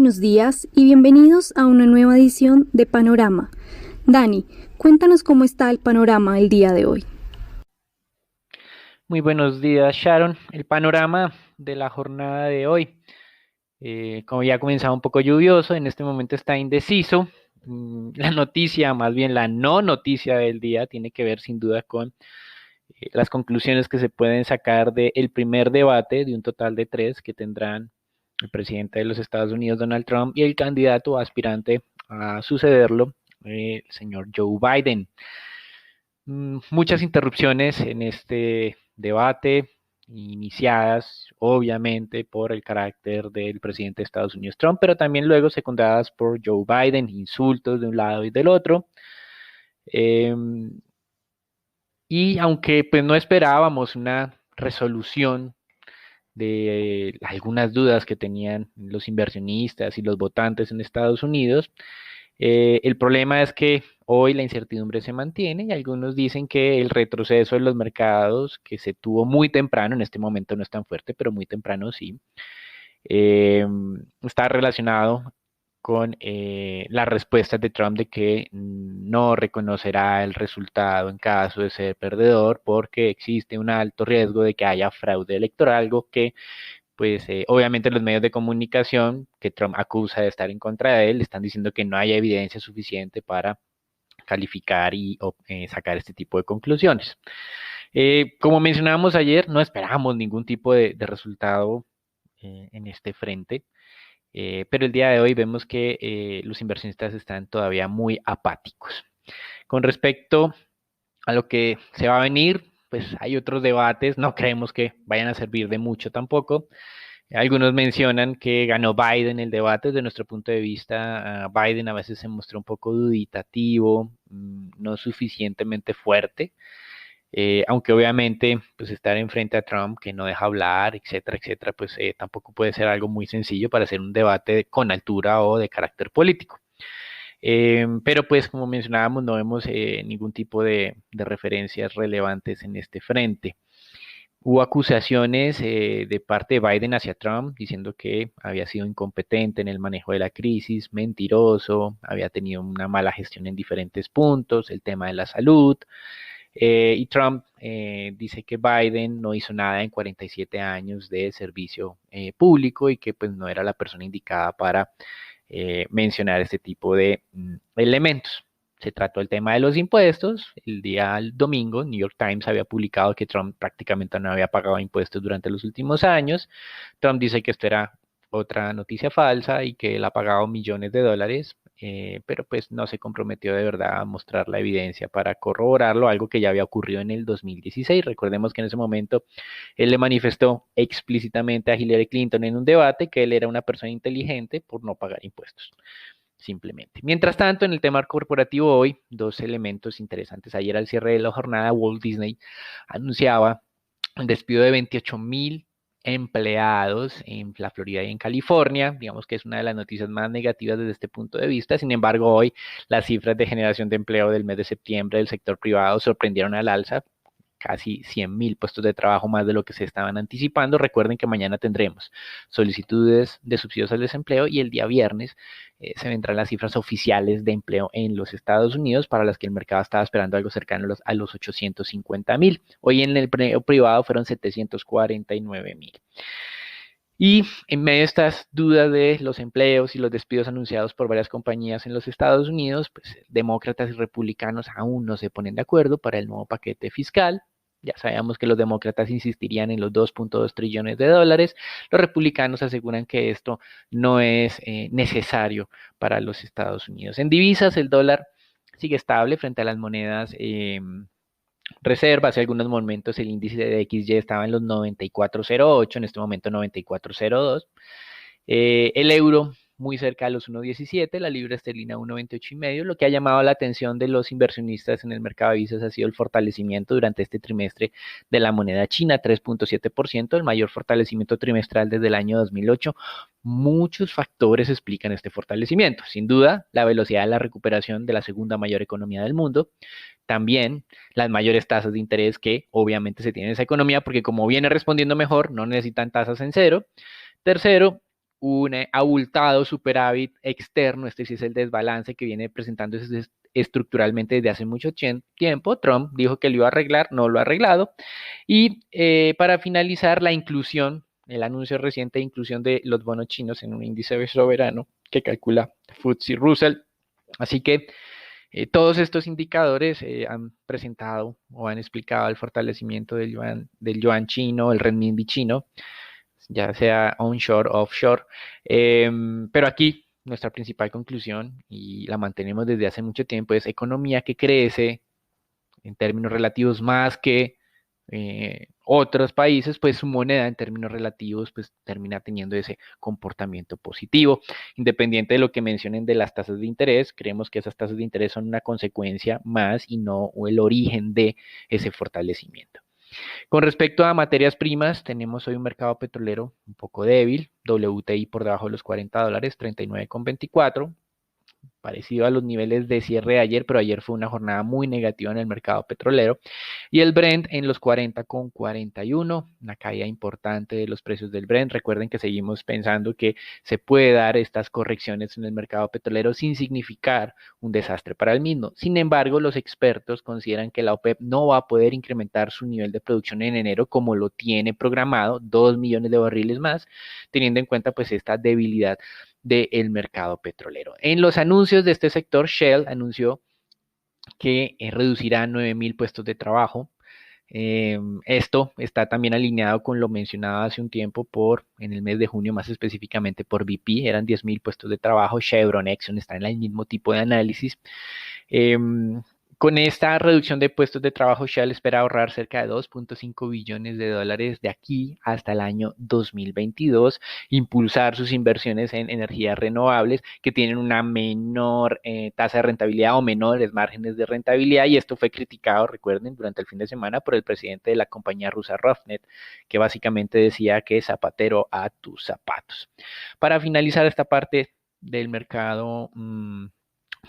buenos días y bienvenidos a una nueva edición de Panorama. Dani, cuéntanos cómo está el panorama el día de hoy. Muy buenos días, Sharon. El panorama de la jornada de hoy, como ya ha comenzado un poco lluvioso, en este momento está indeciso. La noticia, más bien la no noticia del día, tiene que ver sin duda con las conclusiones que se pueden sacar del primer debate de un total de 3 que tendrán el presidente de los Estados Unidos, Donald Trump, y el candidato aspirante a sucederlo, el señor Joe Biden. Muchas interrupciones en este debate, iniciadas obviamente por el carácter del presidente de Estados Unidos Trump, pero también luego secundadas por Joe Biden, insultos de un lado y del otro. Eh, y aunque pues no esperábamos una resolución de algunas dudas que tenían los inversionistas y los votantes en Estados Unidos, el problema es que hoy la incertidumbre se mantiene y algunos dicen que el retroceso de los mercados que se tuvo muy temprano, en este momento no es tan fuerte, pero muy temprano sí, eh, está relacionado con las respuestas de Trump de que no reconocerá el resultado en caso de ser perdedor porque existe un alto riesgo de que haya fraude electoral, algo que pues obviamente los medios de comunicación que Trump acusa de estar en contra de él están diciendo que no hay evidencia suficiente para calificar y sacar este tipo de conclusiones. Como mencionábamos ayer, no esperábamos ningún tipo de resultado en este frente, pero el día de hoy vemos que los inversionistas están todavía muy apáticos. Con respecto a lo que se va a venir, pues hay otros debates, no creemos que vayan a servir de mucho tampoco. Algunos mencionan que ganó Biden el debate. Desde nuestro punto de vista, Biden a veces se mostró un poco duditativo, no suficientemente fuerte, aunque obviamente pues estar enfrente a Trump que no deja hablar, etcétera, etcétera, pues tampoco puede ser algo muy sencillo para hacer un debate con altura o de carácter político. Pero pues como mencionábamos, no vemos ningún tipo de referencias relevantes en este frente. Hubo acusaciones de parte de Biden hacia Trump diciendo que había sido incompetente en el manejo de la crisis, mentiroso, había tenido una mala gestión en diferentes puntos, el tema de la salud. Y Trump dice que Biden no hizo nada en 47 años de servicio público y que pues no era la persona indicada para mencionar este tipo de elementos. Se trató el tema de los impuestos. El día domingo, New York Times había publicado que Trump prácticamente no había pagado impuestos durante los últimos años. Trump dice que esto era otra noticia falsa y que él ha pagado millones de dólares, pero pues no se comprometió de verdad a mostrar la evidencia para corroborarlo, algo que ya había ocurrido en el 2016. Recordemos que en ese momento él le manifestó explícitamente a Hillary Clinton en un debate que él era una persona inteligente por no pagar impuestos simplemente. Mientras tanto, en el tema corporativo hoy, dos elementos interesantes. Ayer al cierre de la jornada, Walt Disney anunciaba el despido de 28,000 empleados en la Florida y en California. Digamos que es una de las noticias más negativas desde este punto de vista. Sin embargo, hoy las cifras de generación de empleo del mes de septiembre del sector privado sorprendieron al alza, casi 100,000 puestos de trabajo más de lo que se estaban anticipando. Recuerden que mañana tendremos solicitudes de subsidios al desempleo y el día viernes se vendrán las cifras oficiales de empleo en los Estados Unidos, para las que el mercado estaba esperando algo cercano a los 850,000. Hoy en el empleo privado fueron 749,000. Y en medio de estas dudas de los empleos y los despidos anunciados por varias compañías en los Estados Unidos, pues demócratas y republicanos aún no se ponen de acuerdo para el nuevo paquete fiscal. Ya sabíamos que los demócratas insistirían en los 2.2 trillones de dólares. Los republicanos aseguran que esto no es necesario para los Estados Unidos. En divisas, el dólar sigue estable frente a las monedas reserva. Hace algunos momentos el índice de XY estaba en los 94,08, en este momento 94,02. El euro muy cerca de los 1,17, la libra esterlina 1,28,5. Lo que ha llamado la atención de los inversionistas en el mercado de divisas ha sido el fortalecimiento durante este trimestre de la moneda china, 3.7%, el mayor fortalecimiento trimestral desde el año 2008. Muchos factores explican este fortalecimiento. Sin duda, la velocidad de la recuperación de la segunda mayor economía del mundo. También las mayores tasas de interés que obviamente se tienen en esa economía, porque como viene respondiendo mejor, no necesitan tasas en cero. Tercero, un abultado superávit externo, este sí es el desbalance que viene presentándose estructuralmente desde hace mucho tiempo. Trump dijo que lo iba a arreglar, no lo ha arreglado. Y para finalizar, la inclusión, el anuncio reciente de inclusión de los bonos chinos en un índice soberano que calcula FTSE Russell. Así que todos estos indicadores han presentado o han explicado el fortalecimiento del yuan chino, el renminbi chino, ya sea onshore o offshore. Pero aquí nuestra principal conclusión, y la mantenemos desde hace mucho tiempo, es economía que crece en términos relativos más que otros países, pues su moneda en términos relativos pues termina teniendo ese comportamiento positivo. Independiente de lo que mencionen de las tasas de interés, creemos que esas tasas de interés son una consecuencia más y no el origen de ese fortalecimiento. Con respecto a materias primas, tenemos hoy un mercado petrolero un poco débil, WTI por debajo de los $40, 39,24, parecido a los niveles de cierre de ayer, pero ayer fue una jornada muy negativa en el mercado petrolero. Y el Brent en los 40,41, una caída importante de los precios del Brent. Recuerden que seguimos pensando que se puede dar estas correcciones en el mercado petrolero sin significar un desastre para el mismo. Sin embargo, los expertos consideran que la OPEP no va a poder incrementar su nivel de producción en enero como lo tiene programado, 2 millones de barriles más, teniendo en cuenta pues esta debilidad del mercado petrolero. En los anuncios de este sector, Shell anunció que reducirá 9,000 puestos de trabajo. Esto está también alineado con lo mencionado hace un tiempo en el mes de junio, más específicamente por BP, eran 10,000 puestos de trabajo. Chevron, Exxon están en el mismo tipo de análisis. Con esta reducción de puestos de trabajo, Shell espera ahorrar cerca de 2,5 billones de dólares de aquí hasta el año 2022, impulsar sus inversiones en energías renovables que tienen una menor tasa de rentabilidad o menores márgenes de rentabilidad, y esto fue criticado, recuerden, durante el fin de semana por el presidente de la compañía rusa Rosneft, que básicamente decía que zapatero a tus zapatos. Para finalizar esta parte del mercado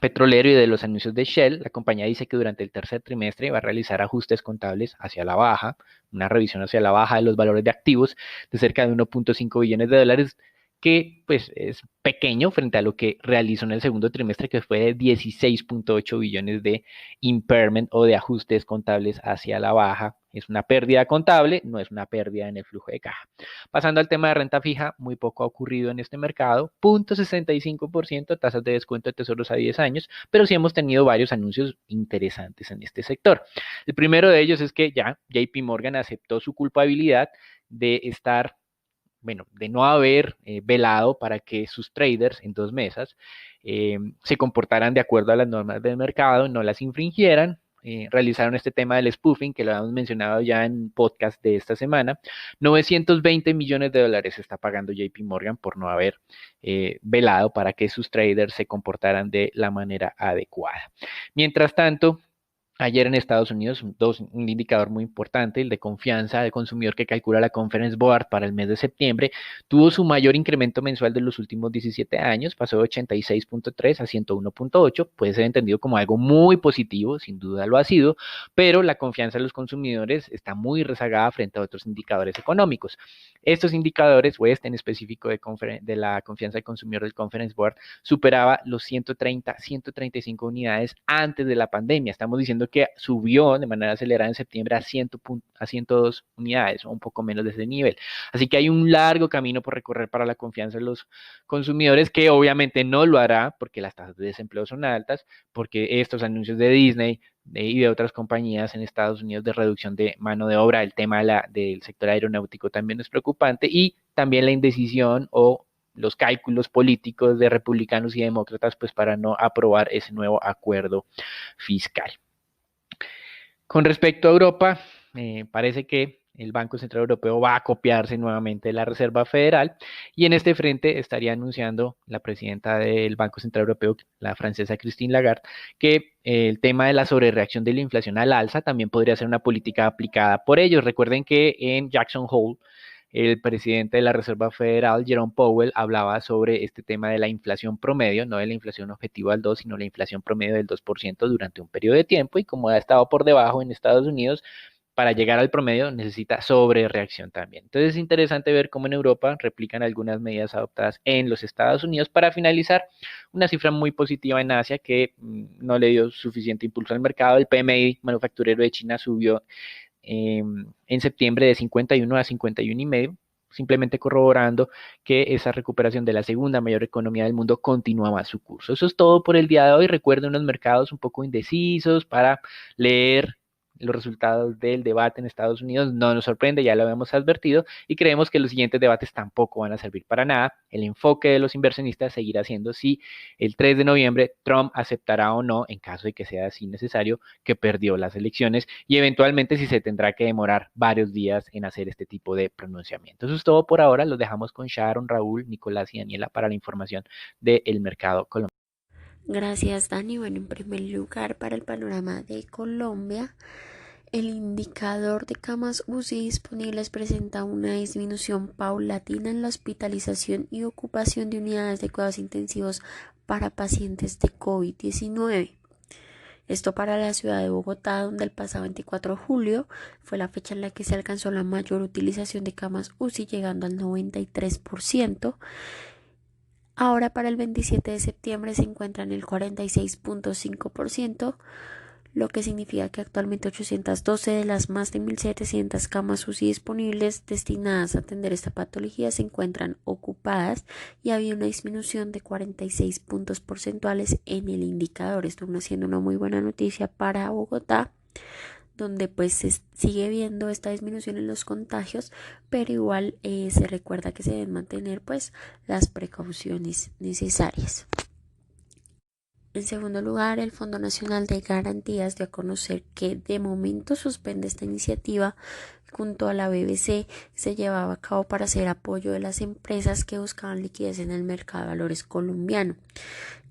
petrolero y de los anuncios de Shell, la compañía dice que durante el tercer trimestre va a realizar ajustes contables hacia la baja, una revisión hacia la baja de los valores de activos de cerca de 1,5 billones de dólares, que pues es pequeño frente a lo que realizó en el segundo trimestre, que fue de 16,8 billones de impairment o de ajustes contables hacia la baja. Es una pérdida contable, no es una pérdida en el flujo de caja. Pasando al tema de renta fija, muy poco ha ocurrido en este mercado, 0,65% tasas de descuento de tesoros a 10 años, pero sí hemos tenido varios anuncios interesantes en este sector. El primero de ellos es que ya JP Morgan aceptó su culpabilidad de estar, bueno, de no haber velado para que sus traders en 2 mesas se comportaran de acuerdo a las normas del mercado, no las infringieran. Realizaron este tema del spoofing, que lo habíamos mencionado ya en podcast de esta semana. 920 millones de dólares está pagando JP Morgan por no haber velado para que sus traders se comportaran de la manera adecuada. Mientras tanto, ayer en Estados Unidos, un indicador muy importante, el de confianza del consumidor que calcula la Conference Board para el mes de septiembre, tuvo su mayor incremento mensual de los últimos 17 años, pasó de 86,3 a 101,8, puede ser entendido como algo muy positivo, sin duda lo ha sido, pero la confianza de los consumidores está muy rezagada frente a otros indicadores económicos. Estos indicadores, o este en específico de la confianza del consumidor del Conference Board, superaba los 130, 135 unidades antes de la pandemia. Estamos diciendo que subió de manera acelerada en septiembre a 102 unidades, o un poco menos de ese nivel. Así que hay un largo camino por recorrer para la confianza de los consumidores, que obviamente no lo hará porque las tasas de desempleo son altas, porque estos anuncios de Disney y de otras compañías en Estados Unidos de reducción de mano de obra, el tema del sector aeronáutico también es preocupante, y también la indecisión o los cálculos políticos de republicanos y demócratas pues para no aprobar ese nuevo acuerdo fiscal. Con respecto a Europa, parece que el Banco Central Europeo va a copiarse nuevamente de la Reserva Federal, y en este frente estaría anunciando la presidenta del Banco Central Europeo, la francesa Christine Lagarde, que el tema de la sobrereacción de la inflación al alza también podría ser una política aplicada por ellos. Recuerden que en Jackson Hole, el presidente de la Reserva Federal, Jerome Powell, hablaba sobre este tema de la inflación promedio, no de la inflación objetiva al 2, sino la inflación promedio del 2% durante un periodo de tiempo, y como ha estado por debajo en Estados Unidos, para llegar al promedio necesita sobre reacción también. Entonces es interesante ver cómo en Europa replican algunas medidas adoptadas en los Estados Unidos para finalizar una cifra muy positiva en Asia que no le dio suficiente impulso al mercado. El PMI manufacturero de China subió en septiembre de 51 a 51,5, simplemente corroborando que esa recuperación de la segunda mayor economía del mundo continuaba su curso. Eso es todo por el día de hoy. Recuerden unos mercados un poco indecisos para leer los resultados del debate en Estados Unidos. No nos sorprende, ya lo habíamos advertido, y creemos que los siguientes debates tampoco van a servir para nada. El enfoque de los inversionistas seguirá siendo si el 3 de noviembre Trump aceptará o no, en caso de que sea así necesario, que perdió las elecciones y eventualmente si se tendrá que demorar varios días en hacer este tipo de pronunciamiento. Eso es todo por ahora. Los dejamos con Sharon, Raúl, Nicolás y Daniela para la información del mercado colombiano. Gracias, Dani. Bueno, en primer lugar, para el panorama de Colombia, el indicador de camas UCI disponibles presenta una disminución paulatina en la hospitalización y ocupación de unidades de cuidados intensivos para pacientes de COVID-19. Esto para la ciudad de Bogotá, donde el pasado 24 de julio fue la fecha en la que se alcanzó la mayor utilización de camas UCI, llegando al 93%. Ahora para el 27 de septiembre se encuentra en el 46.5%, lo que significa que actualmente 812 de las más de 1.700 camas UCI disponibles destinadas a atender esta patología se encuentran ocupadas y había una disminución de 46 puntos porcentuales en el indicador. Esto viene siendo una muy buena noticia para Bogotá, donde pues se sigue viendo esta disminución en los contagios, pero igual se recuerda que se deben mantener pues las precauciones necesarias. En segundo lugar, el Fondo Nacional de Garantías dio a conocer que de momento suspende esta iniciativa junto a la BBC se llevaba a cabo para hacer apoyo de las empresas que buscaban liquidez en el mercado de valores colombiano.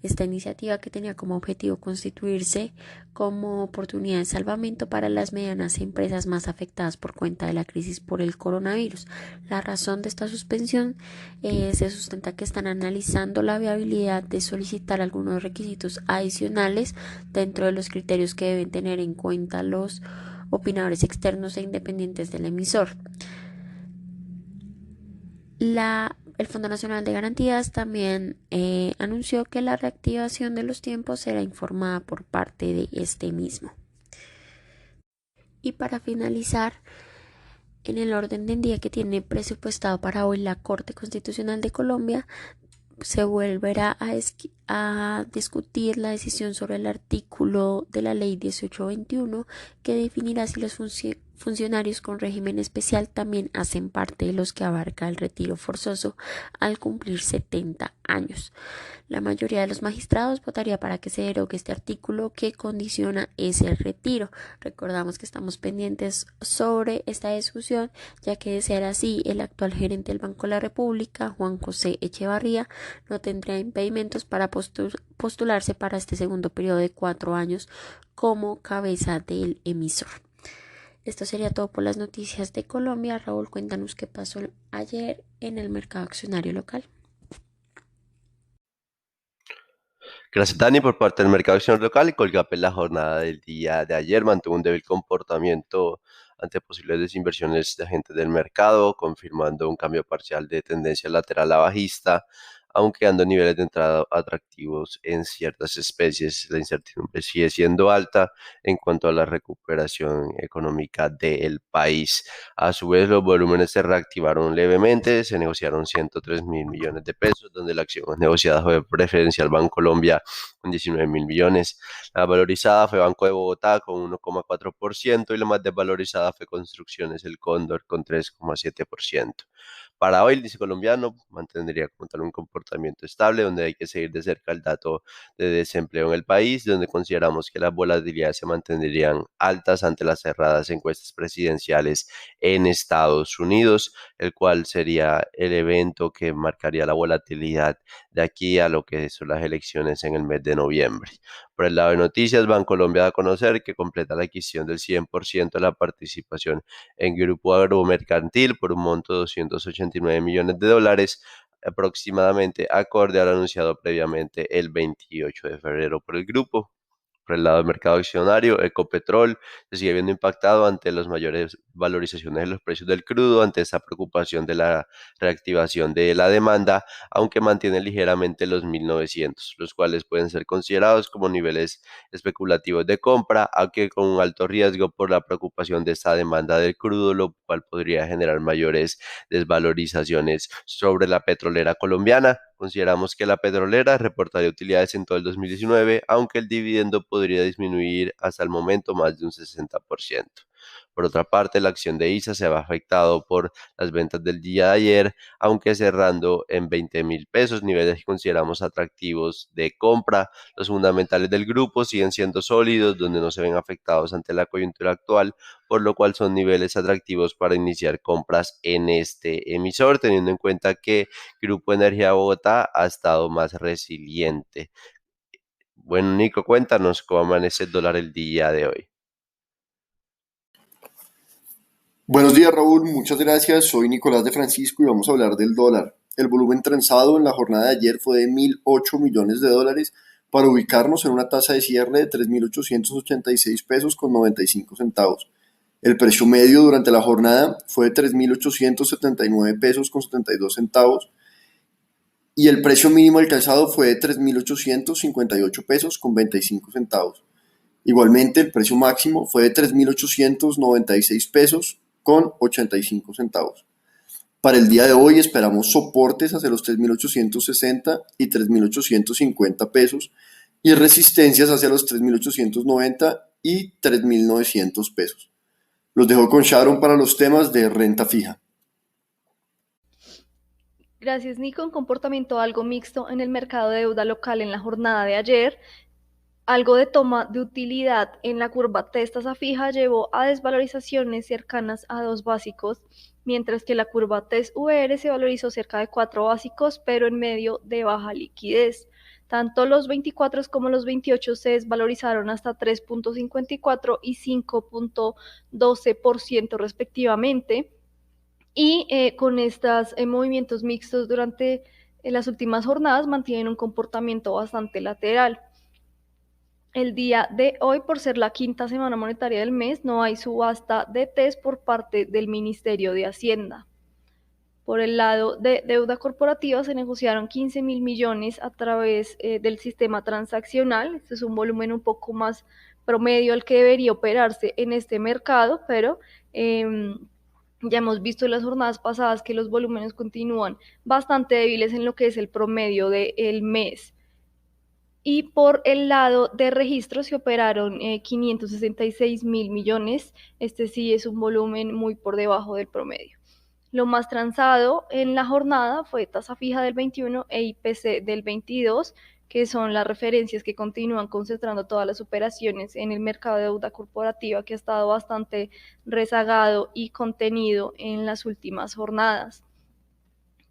Esta iniciativa, que tenía como objetivo constituirse como oportunidad de salvamento para las medianas empresas más afectadas por cuenta de la crisis por el coronavirus. La razón de esta suspensión se sustenta que están analizando la viabilidad de solicitar algunos requisitos adicionales dentro de los criterios que deben tener en cuenta los opinadores externos e independientes del emisor. El Fondo Nacional de Garantías también anunció que la reactivación de los tiempos será informada por parte de este mismo. Y para finalizar, en el orden del día que tiene presupuestado para hoy la Corte Constitucional de Colombia, se volverá a discutir la decisión sobre el artículo de la ley 1821 que definirá si los funcionarios con régimen especial también hacen parte de los que abarca el retiro forzoso al cumplir 70 años. La mayoría de los magistrados votaría para que se derogue este artículo que condiciona ese retiro. Recordamos que estamos pendientes sobre esta discusión, ya que de ser así, el actual gerente del Banco de la República, Juan José Echevarría, no tendría impedimentos para postularse para este segundo periodo de 4 años como cabeza del emisor. Esto sería todo por las noticias de Colombia. Raúl, cuéntanos qué pasó ayer en el mercado accionario local. Gracias, Dani, por parte del mercado accionario local. Y Colgap en la jornada del día de ayer mantuvo un débil comportamiento ante posibles desinversiones de agentes del mercado, confirmando un cambio parcial de tendencia lateral a bajista, aunque dando niveles de entrada atractivos en ciertas especies. La incertidumbre sigue siendo alta en cuanto a la recuperación económica del país. A su vez, los volúmenes se reactivaron levemente, se negociaron 103.000 millones de pesos, donde la acción negociada fue preferencial Bancolombia con 19.000 millones. La valorizada fue Banco de Bogotá con 1,4% y la más desvalorizada fue Construcciones El Cóndor con 3,7%. Para hoy, el índice colombiano mantendría como tal un comportamiento estable, donde hay que seguir de cerca el dato de desempleo en el país, donde consideramos que las volatilidades se mantendrían altas ante las cerradas encuestas presidenciales en Estados Unidos, el cual sería el evento que marcaría la volatilidad de aquí a lo que son las elecciones en el mes de noviembre. Por el lado de noticias, Bancolombia da a conocer que completa la adquisición del 100% de la participación en Grupo Agromercantil por un monto de 289 millones de dólares, aproximadamente acorde al anunciado previamente el 28 de febrero por el grupo. Por el lado del mercado accionario, Ecopetrol se sigue viendo impactado ante las mayores valorizaciones de los precios del crudo, ante esta preocupación de la reactivación de la demanda, aunque mantiene ligeramente los 1900, los cuales pueden ser considerados como niveles especulativos de compra, aunque con un alto riesgo por la preocupación de esta demanda del crudo, lo cual podría generar mayores desvalorizaciones sobre la petrolera colombiana. Consideramos que la petrolera reportaría utilidades en todo el 2019, aunque el dividendo podría disminuir hasta el momento más de un 60%. Por otra parte, la acción de ISA se ve afectado por las ventas del día de ayer, aunque cerrando en 20.000 pesos, niveles que consideramos atractivos de compra. Los fundamentales del grupo siguen siendo sólidos, donde no se ven afectados ante la coyuntura actual, por lo cual son niveles atractivos para iniciar compras en este emisor, teniendo en cuenta que Grupo Energía Bogotá ha estado más resiliente. Bueno, Nico, cuéntanos cómo amanece el dólar el día de hoy. Buenos días, Raúl, muchas gracias. Soy Nicolás de Francisco y vamos a hablar del dólar. El volumen transado en la jornada de ayer fue de 1.008 millones de dólares para ubicarnos en una tasa de cierre de 3.886 pesos con 95 centavos. El precio medio durante la jornada fue de 3.879 pesos con 72 centavos y el precio mínimo alcanzado fue de 3.858 pesos con 25 centavos. Igualmente, el precio máximo fue de 3.896 pesos con 85 centavos. Para el día de hoy esperamos soportes hacia los 3.860 y 3.850 pesos y resistencias hacia los 3.890 y 3.900 pesos. Los dejo con Sharon para los temas de renta fija. Gracias, Nico. Un comportamiento algo mixto en el mercado de deuda local en la jornada de ayer. Algo de toma de utilidad en la curva T tasa fija llevó a desvalorizaciones cercanas a 2 básicos, mientras que la curva TES VR se valorizó cerca de 4 básicos, pero en medio de baja liquidez. Tanto los 24 como los 28 se desvalorizaron hasta 3.54 y 5.12% respectivamente. Y con estos movimientos mixtos durante las últimas jornadas mantienen un comportamiento bastante lateral. El día de hoy, por ser la quinta semana monetaria del mes, no hay subasta de TES por parte del Ministerio de Hacienda. Por el lado de deuda corporativa se negociaron 15.000 millones a través del sistema transaccional. Este es un volumen un poco más promedio al que debería operarse en este mercado, pero ya hemos visto en las jornadas pasadas que los volúmenes continúan bastante débiles en lo que es el promedio del mes. Y por el lado de registros se operaron 566.000 millones. Este sí es un volumen muy por debajo del promedio. Lo más transado en la jornada fue tasa fija del 21 e IPC del 22, que son las referencias que continúan concentrando todas las operaciones en el mercado de deuda corporativa, que ha estado bastante rezagado y contenido en las últimas jornadas.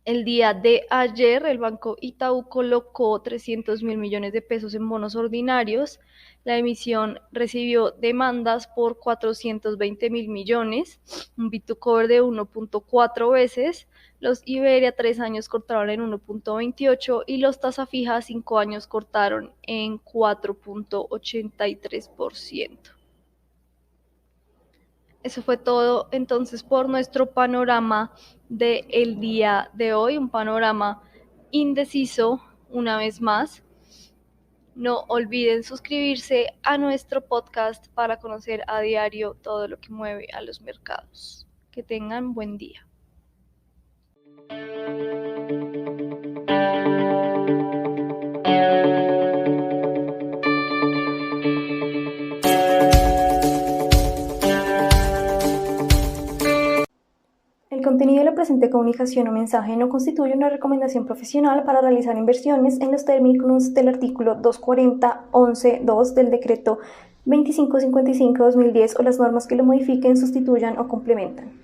El día de ayer, el Banco Itaú colocó 300.000 millones de pesos en bonos ordinarios. La emisión recibió demandas por 420.000 millones, un bid to cover de 1.4 veces. Los Iberia 3 años cortaron en 1.28 y los tasa fija 5 años cortaron en 4.83%. Eso fue todo entonces por nuestro panorama del día de hoy, un panorama indeciso una vez más. No olviden suscribirse a nuestro podcast para conocer a diario todo lo que mueve a los mercados. Que tengan buen día. El contenido de la presente comunicación o mensaje no constituye una recomendación profesional para realizar inversiones en los términos del artículo 240.11.2 del decreto 2555/2010 o las normas que lo modifiquen, sustituyan o complementan.